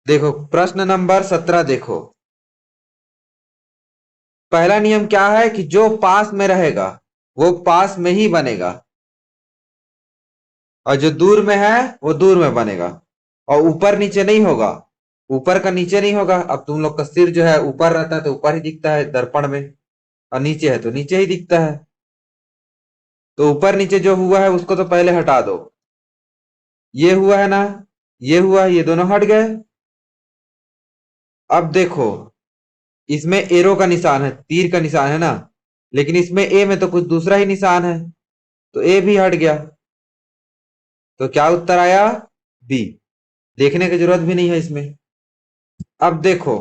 देखो प्रश्न नंबर 17 देखो। पहला नियम क्या है कि जो पास में रहेगा वो पास में ही बनेगा, और जो दूर में है वो दूर में बनेगा, और ऊपर नीचे नहीं होगा। ऊपर का नीचे नहीं होगा। अब तुम लोग का सिर जो है ऊपर रहता है तो ऊपर ही दिखता है दर्पण में, और नीचे है तो नीचे ही दिखता है। तो ऊपर नीचे जो हुआ है उसको तो पहले हटा दो। ये हुआ है ना, ये हुआ, ये दोनों हट गए। अब देखो, इसमें एरो का निशान है, तीर का निशान है ना, लेकिन इसमें ए में तो कुछ दूसरा ही निशान है, तो ए भी हट गया। तो क्या उत्तर आया? बी। देखने की जरूरत भी नहीं है इसमें। अब देखो,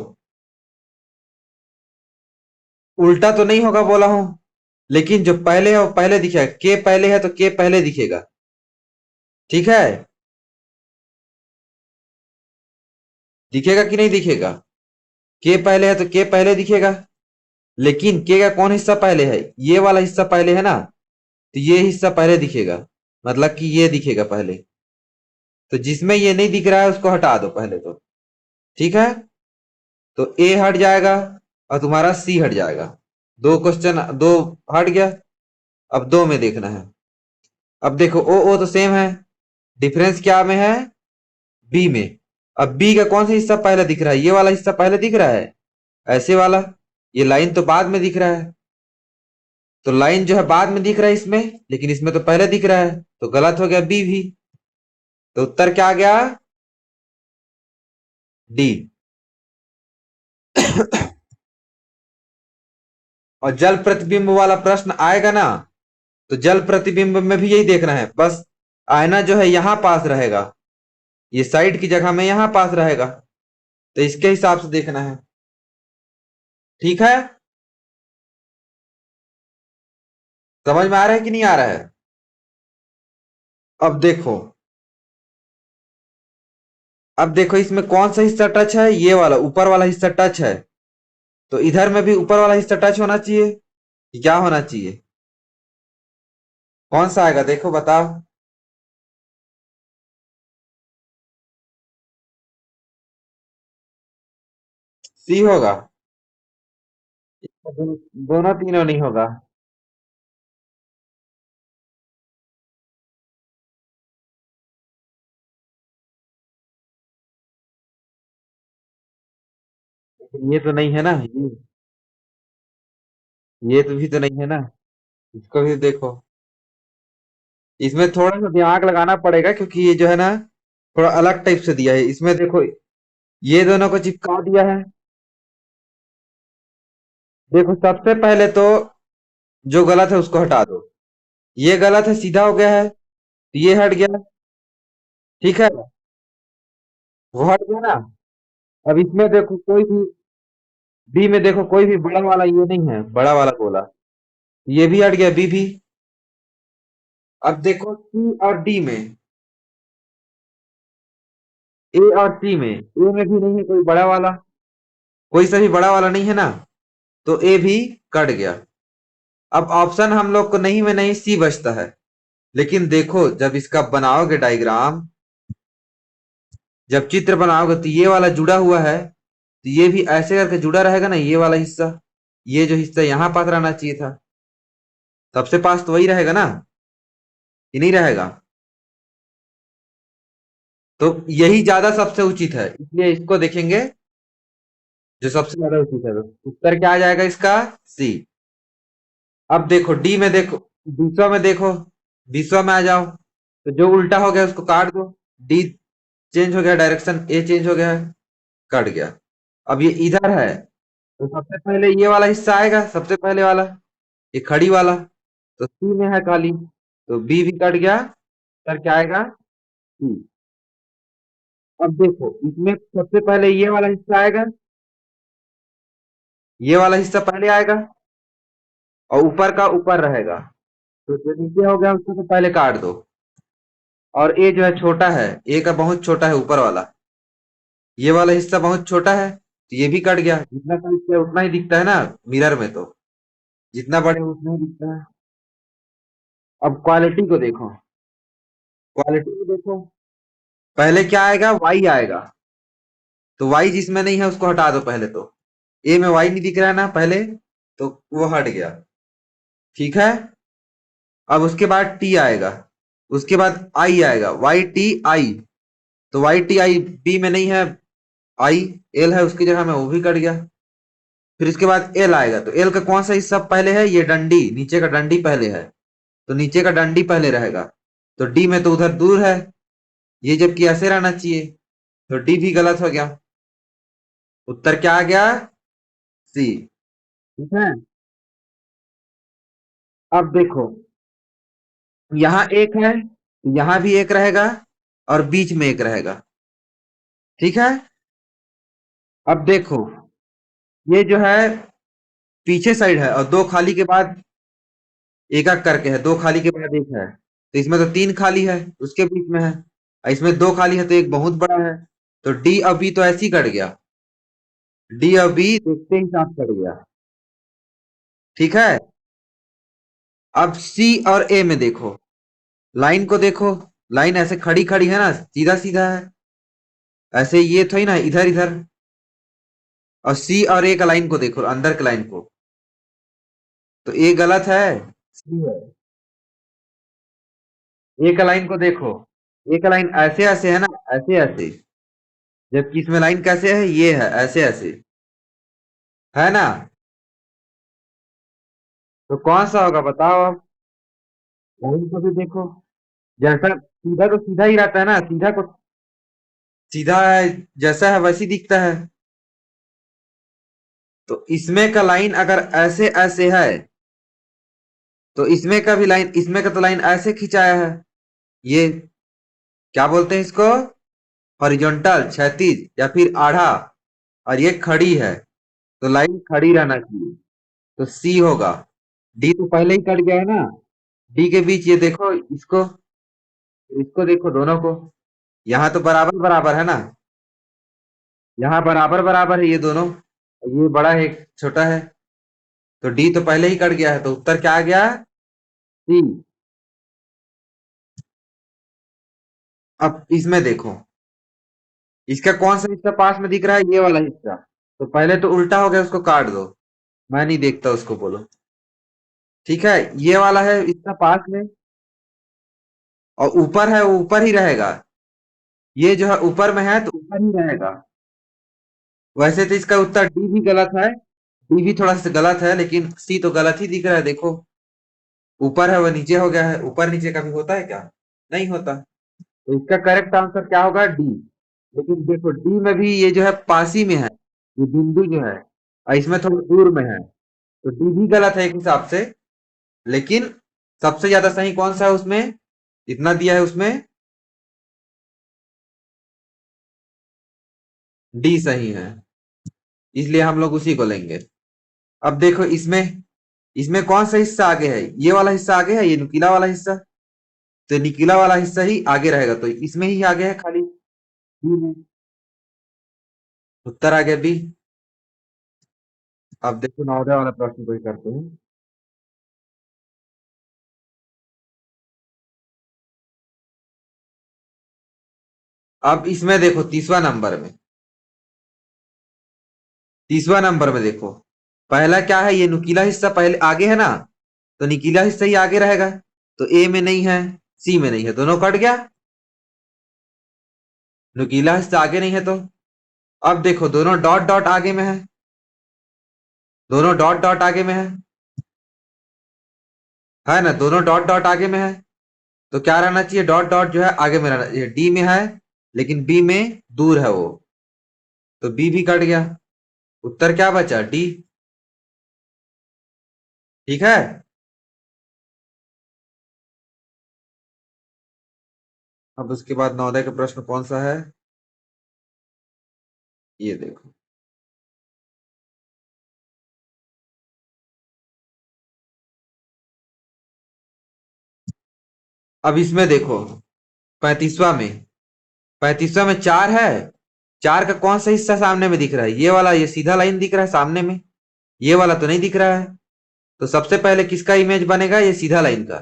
उल्टा तो नहीं होगा बोला हूं, लेकिन जो पहले है वो पहले दिखेगा। के पहले है तो के पहले दिखेगा। ठीक है, दिखेगा कि नहीं दिखेगा? के पहले है तो के पहले दिखेगा। लेकिन के का कौन हिस्सा पहले है? ये वाला हिस्सा पहले है ना, तो ये हिस्सा पहले दिखेगा, मतलब कि ये दिखेगा पहले। तो जिसमें ये नहीं दिख रहा है उसको हटा दो पहले तो। ठीक है, तो ए हट जाएगा और तुम्हारा सी हट जाएगा। दो क्वेश्चन, दो हट गया। अब दो में देखना है। अब देखो ओ तो सेम है, डिफरेंस क्या में है? बी में। अब बी का कौन सा हिस्सा पहले दिख रहा है? ये वाला हिस्सा पहले दिख रहा है, ऐसे वाला। ये लाइन तो बाद में दिख रहा है। तो लाइन जो है बाद में दिख रहा है इसमें, लेकिन इसमें तो पहले दिख रहा है, तो गलत हो गया बी भी। तो उत्तर क्या आ गया? डी। और जल प्रतिबिंब वाला प्रश्न आएगा ना, तो जल प्रतिबिंब में भी यही देखना है बस। आईना जो है यहां पास रहेगा, ये साइड की जगह में यहां पास रहेगा, तो इसके हिसाब से देखना है। ठीक है, समझ में आ रहा है कि नहीं आ रहा है? अब देखो, अब देखो इसमें कौन सा हिस्सा टच है? ये वाला ऊपर वाला हिस्सा टच है, तो इधर में भी ऊपर वाला हिस्सा टच होना चाहिए कि क्या होना चाहिए? कौन सा आएगा देखो बताओ। सी होगा? दोनों तीनों नहीं होगा। ये तो नहीं है ना, ये तो भी तो नहीं है ना। इसको भी देखो, इसमें थोड़ा सा दिमाग लगाना पड़ेगा क्योंकि ये जो है ना थोड़ा अलग टाइप से दिया है। इसमें देखो, ये दोनों को चिपका दिया है। देखो सबसे पहले तो जो गलत है उसको हटा दो। ये गलत है, सीधा हो गया है, तो ये हट गया। ठीक है, वो हट गया ना। अब इसमें देखो कोई भी, बी में देखो कोई भी बड़ा वाला ये नहीं है, बड़ा वाला गोला, ये भी हट गया बी भी। अब देखो सी और डी में, ए और सी में, ए में भी नहीं है कोई बड़ा वाला, कोई सा भी बड़ा वाला नहीं है ना, तो ए भी कट गया। अब ऑप्शन हम लोग को नहीं में नहीं सी बचता है। लेकिन देखो जब इसका बनाओगे डायग्राम, जब चित्र बनाओगे तो ये वाला जुड़ा हुआ है, तो ये भी ऐसे करके जुड़ा रहेगा ना, ये वाला हिस्सा, ये जो हिस्सा यहाँ पास रहना चाहिए था, सबसे पास तो वही रहेगा ना, कि नहीं रहेगा? तो यही ज्यादा सबसे उचित है, इसलिए इसको देखेंगे जो सबसे ज्यादा उचित है। तो उत्तर क्या आ जाएगा इसका? सी। अब देखो डी में देखो, बीसवा में देखो, बीसवा में आ जाओ। तो जो उल्टा हो गया उसको काट दो। डी चेंज हो गया, डायरेक्शन ए चेंज हो गया है, कट गया। अब ये इधर है, तो सबसे पहले ये वाला हिस्सा आएगा, सबसे पहले वाला, ये खड़ी वाला। तो सी में है काली, तो बी भी कट गया, सर क्या आएगा? सी। अब देखो इसमें सबसे पहले ये वाला हिस्सा आएगा, ये वाला हिस्सा पहले आएगा, और ऊपर का ऊपर रहेगा। तो जो नीचे हो गया उसको तो पहले काट दो। और ए जो है छोटा है, ए का बहुत छोटा है ऊपर वाला, ये वाला हिस्सा बहुत छोटा है, तो ये भी कट गया। जितना साइज है उतना ही दिखता है ना मिरर में, तो जितना बड़े उतना ही दिखता है। अब क्वालिटी को देखो, क्वालिटी को देखो, पहले क्या आएगा? वाई आएगा, तो वाई जिसमें नहीं है उसको हटा दो पहले। तो ए में वाई नहीं दिख रहा है ना पहले, तो वो हट गया। ठीक है। अब उसके बाद टी आएगा, उसके बाद आई आएगा, वाई टी आई। तो वाई टी आई बी में नहीं है, आई एल है उसकी जगह में, वो भी कट गया। फिर इसके बाद एल आएगा, तो एल का कौन सा हिस्सा पहले है, ये डंडी, नीचे का डंडी पहले है, तो नीचे का डंडी पहले रहेगा। तो डी में तो उधर दूर है, ये जबकि ऐसे रहना चाहिए, तो डी भी गलत हो गया। उत्तर क्या आ गया, सी। ठीक है। अब देखो, यहाँ एक है, यहाँ भी एक रहेगा, और बीच में एक रहेगा। ठीक है। अब देखो, ये जो है पीछे साइड है, और दो खाली के बाद एक एक करके है, दो खाली के बाद एक है, तो इसमें तो तीन खाली है, उसके बीच में है, और इसमें दो खाली है, तो एक बहुत बड़ा है। तो डी और बी तो ऐसे ही कट गया, डी और बी देखते ही साथ कट गया। ठीक है। अब सी और ए में देखो, लाइन को देखो, लाइन ऐसे खड़ी खड़ी है ना, सीधा सीधा है, ऐसे ये थोड़ी ना इधर इधर। और सी और ए का लाइन को देखो, अंदर के लाइन को, तो ए गलत है, सी है। ए का लाइन को देखो, ए का लाइन ऐसे ऐसे है ना, ऐसे ऐसे, जबकि इसमें लाइन कैसे है, ये है ऐसे ऐसे, है ना। तो कौन सा होगा बताओ अब, लाइन को भी देखो, जैसा सीधा तो सीधा ही रहता है ना, सीधा को सीधा है, जैसा है वैसी दिखता है। तो इसमें का लाइन अगर ऐसे ऐसे है, तो इसमें का भी लाइन, इसमें का तो लाइन ऐसे खिंचाया है, ये क्या बोलते हैं इसको, हॉरिजॉन्टल क्षैतिज या फिर आधा, और ये खड़ी है, तो लाइन खड़ी रहना चाहिए, तो सी होगा। डी तो पहले ही कट गया है ना, डी के बीच ये देखो, इसको इसको देखो, दोनों को, यहाँ तो बराबर बराबर है ना, यहाँ बराबर बराबर है ये दोनों, ये बड़ा है छोटा है, तो डी तो पहले ही कट गया है, तो उत्तर क्या आ गया, सी। अब इसमें देखो, इसका कौन सा हिस्सा पास में दिख रहा है, ये वाला हिस्सा, तो पहले तो उल्टा हो गया, उसको काट दो, मैं नहीं देखता उसको, बोलो। ठीक है, ये वाला है इसका पास में, और ऊपर है वो ऊपर ही रहेगा, ये जो है ऊपर में है तो ऊपर ही रहेगा। वैसे तो इसका उत्तर डी भी गलत है, डी भी थोड़ा सा गलत है, लेकिन सी तो गलत ही दिख रहा है, देखो ऊपर है वो नीचे हो गया है, ऊपर नीचे कभी होता है क्या, नहीं होता। तो इसका करेक्ट आंसर क्या होगा, डी। लेकिन देखो डी में भी ये जो है पास ही में है, ये बिंदु जो है, और इसमें थोड़ा दूर में है, तो डी भी गलत है एक हिसाब से। लेकिन सबसे ज्यादा सही कौन सा है उसमें, इतना दिया है उसमें, डी सही है, इसलिए हम लोग उसी को लेंगे। अब देखो इसमें, इसमें कौन सा हिस्सा आगे है, ये वाला हिस्सा आगे है, ये नुकीला वाला हिस्सा, तो नुकीला वाला हिस्सा ही आगे रहेगा, तो इसमें ही आगे है खाली, बी में। उत्तर आ गया बी। अब देखो नवोदय वाला प्रश्न कोई करते हैं। अब इसमें देखो तीसवा नंबर में, तीसवा नंबर में देखो, पहला क्या है, ये नुकीला हिस्सा पहले आगे है ना, तो नुकीला हिस्सा ही आगे रहेगा, तो ए में नहीं है, सी में नहीं है, दोनों कट गया, नुकीला हिस्सा आगे नहीं है तो। अब देखो दोनों डॉट डॉट आगे में है, दोनों डॉट डॉट आगे में है ना, दोनों डॉट डॉट आगे में है, तो क्या रहना चाहिए, डॉट डॉट जो है आगे में रहना चाहिए, डी में है, लेकिन बी में दूर है वो, तो बी भी कट गया, उत्तर क्या बचा, डी। ठीक है। अब उसके बाद नवोदय का प्रश्न कौन सा है, ये देखो। अब इसमें देखो, 35वां में, 35वां में चार है, चार का कौन सा हिस्सा सामने में दिख रहा है, ये वाला, ये सीधा लाइन दिख रहा है सामने में, ये वाला तो नहीं दिख रहा है, तो सबसे पहले किसका इमेज बनेगा, ये सीधा लाइन का,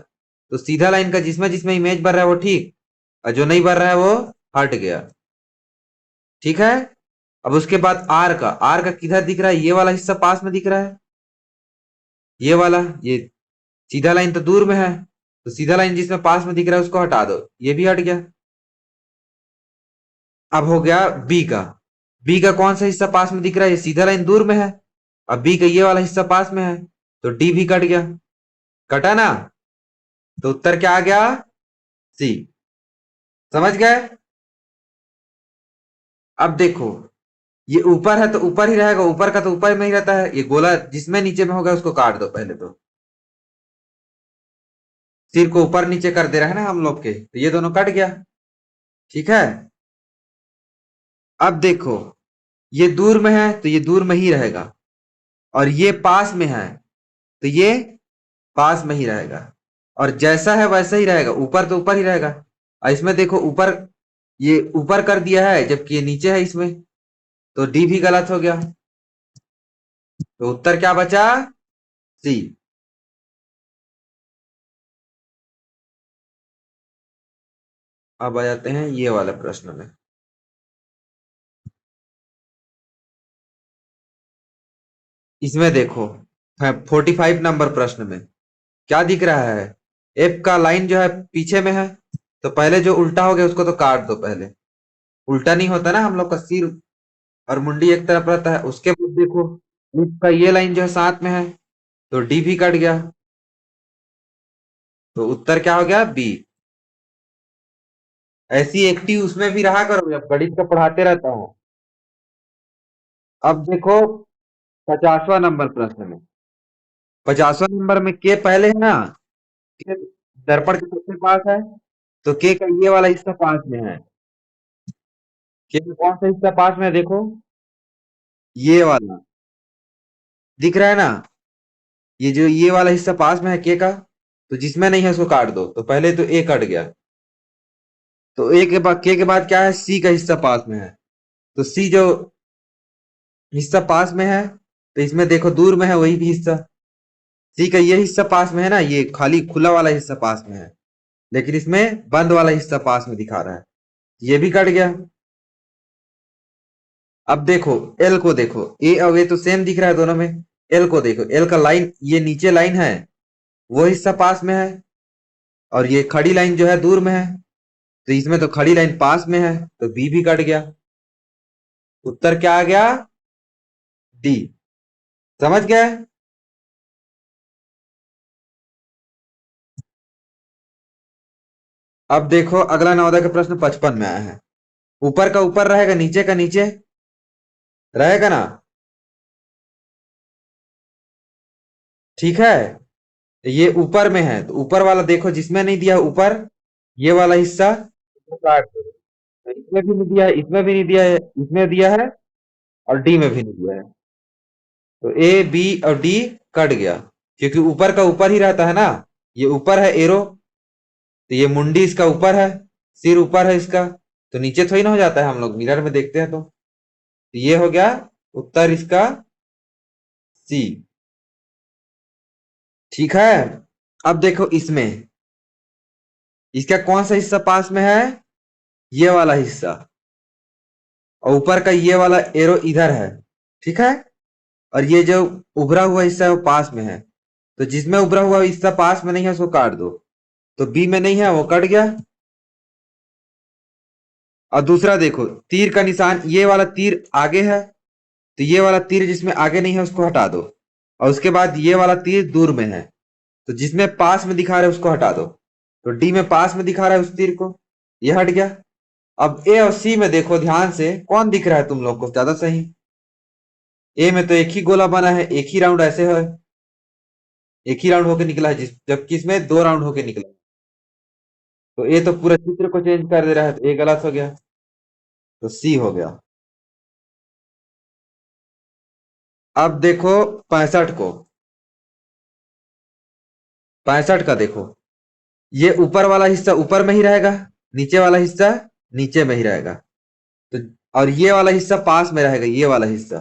तो सीधा लाइन का जिसमें जिसमें इमेज बन रहा है वो ठीक, और जो नहीं बन रहा है वो हट गया। ठीक है। अब उसके बाद आर का किधर दिख रहा है? ये वाला हिस्सा पास में दिख रहा है, ये वाला, ये सीधा लाइन तो दूर में है, तो सीधा लाइन जिसमें पास में दिख रहा है उसको हटा दो, ये भी हट गया। अब हो गया बी का कौन सा हिस्सा पास में दिख रहा है? ये सीधा लाइन दूर में है। अब बी का ये वाला हिस्सा पास में है, तो डी भी कट गया। कटा ना? तो उत्तर क्या आ गया? सी। समझ गए? अब देखो, ये ऊपर है तो ऊपर ही रहेगा, ऊपर का तो ऊपर में ही रहता है, ये गोला जिसमें नीचे में होगा उसको काट दो पहले तो। सिर को ऊपर नीचे कर दे रहा है ना हम लोग के, तो ये दोनों कट गया। ठीक है। अब देखो, ये दूर में है तो ये दूर में ही रहेगा, और ये पास में है तो ये पास में ही रहेगा, और जैसा है वैसा ही रहेगा, ऊपर तो ऊपर ही रहेगा। और इसमें देखो ऊपर, ये ऊपर कर दिया है जबकि ये नीचे है इसमें, तो डी भी गलत हो गया। तो उत्तर क्या बचा? सी। अब आ जाते हैं ये वाले प्रश्न में। इसमें देखो, 45 नंबर प्रश्न में क्या दिख रहा है? एफ का लाइन जो है पीछे में है, तो पहले जो उल्टा हो गया उसको तो काट दो पहले। उल्टा नहीं होता ना, हम लोग का सिर और मुंडी एक तरफ रहता है। उसके बाद देखो, एफ का ये लाइन जो है साथ में है, तो डी भी कट गया। तो उत्तर क्या हो गया? बी। ऐसी एक्टिव उसमें भी रहा करो, जब गणित का पढ़ाते रहता हूँ। अब देखो 50वां नंबर प्रश्न में, 50वां नंबर में के पहले है ना, के दर्पण के सबसे पास है, तो के का ये वाला हिस्सा पास में है। के का कौन सा हिस्सा पास में है देखो? ये वाला दिख रहा है ना, ये जो ये वाला हिस्सा पास में है के का, तो जिसमें नहीं है उसको काट दो। तो पहले तो ए कट गया, तो ए के बाद के बाद क्या है? सी का हिस्सा पास में है, तो सी जो हिस्सा पास में है, तो इसमें देखो दूर में है वही भी हिस्सा। सी का ये हिस्सा पास में है ना, ये खाली खुला वाला हिस्सा पास में है, लेकिन इसमें बंद वाला हिस्सा पास में दिखा रहा है, ये भी कट गया। अब देखो एल को देखो, ए और ए तो सेम दिख रहा है दोनों में। एल को देखो, एल का लाइन ये नीचे लाइन है, वो हिस्सा पास में है, और ये खड़ी लाइन जो है दूर में है, तो इसमें तो खड़ी लाइन पास में है, तो बी भी कट गया। उत्तर क्या आ गया? डी। समझ गए? अब देखो अगला नवोदय का प्रश्न 55 में आया है। ऊपर का ऊपर रहेगा, नीचे का नीचे रहेगा ना? ठीक है। ये ऊपर में है, तो ऊपर वाला देखो जिसमें नहीं दिया ऊपर, ये वाला हिस्सा इसको काट दो। तो इसमें भी नहीं दिया है, इसमें भी नहीं दिया है, इसमें दिया है, और डी में भी नहीं दिया है, तो ए बी और डी कट गया, क्योंकि ऊपर का ऊपर ही रहता है ना। ये ऊपर है एरो, तो ये मुंडी इसका ऊपर है, सिर ऊपर है इसका, तो नीचे थोड़ी ना हो जाता है, हम लोग मिरर में देखते हैं तो ये हो गया उत्तर इसका सी। ठीक है। अब देखो इसमें, इसका कौन सा हिस्सा पास में है? ये वाला हिस्सा, और ऊपर का ये वाला एरो इधर है। ठीक है। और ये जो उभरा हुआ हिस्सा है वो पास में है, तो जिसमें उभरा हुआ हिस्सा पास में नहीं है उसको काट दो। तो बी में नहीं है वो कट गया। और दूसरा देखो, तीर का निशान, ये वाला तीर आगे है, तो ये वाला तीर जिसमें आगे नहीं है उसको हटा दो। और उसके बाद ये वाला तीर दूर में है, तो जिसमें पास में दिखा रहा है उसको हटा दो। तो डी में पास में दिखा रहा है उस तीर को, ये हट गया। अब ए और सी में देखो ध्यान से, कौन दिख रहा है तुम लोग को ज्यादा सही? ए में तो एक ही गोला बना है, एक ही राउंड ऐसे है, एक ही राउंड होके निकला है, जबकि इसमें दो राउंड होके निकला। तो ए तो पूरा चित्र को चेंज कर दे रहा है, तो ए गलत हो गया, तो सी हो गया। अब देखो 65 को, 65 का देखो, ये ऊपर वाला हिस्सा ऊपर में ही रहेगा, नीचे वाला हिस्सा नीचे में ही रहेगा, तो और ये वाला हिस्सा पास में रहेगा, ये वाला हिस्सा,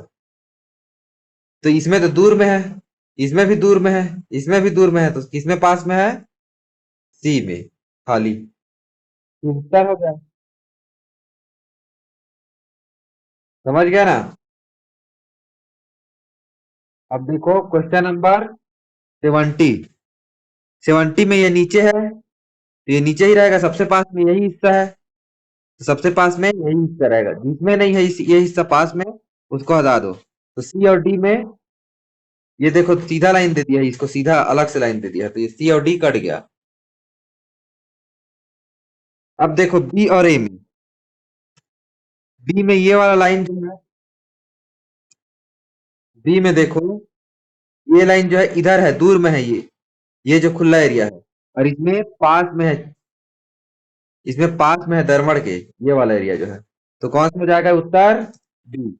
तो इसमें तो दूर में है, इसमें भी दूर में है, इसमें भी दूर में है, तो किसमें पास में है? सी में, खाली। उत्तर हो गया। समझ गया ना? अब देखो क्वेश्चन नंबर 70। 70 में ये नीचे है तो ये नीचे ही रहेगा, सबसे पास में यही हिस्सा है तो सबसे पास में यही हिस्सा रहेगा, जिसमें नहीं है ये हिस्सा पास में उसको हटा दो। तो सी और डी में ये देखो सीधा लाइन दे दिया है, इसको सीधा अलग से लाइन दे दिया है, तो ये सी और डी कट गया। अब देखो बी और ए में, बी में ये वाला लाइन जो है, बी में देखो ये लाइन जो है इधर है, दूर में है ये जो खुला एरिया है, और इसमें पास में है, इसमें पास में है दरमड़ के ये वाला एरिया जो है। तो कौन सा हो जाएगा उत्तर? बी।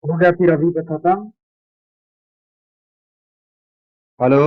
हो गया फिर अभी का खत्म। हेलो।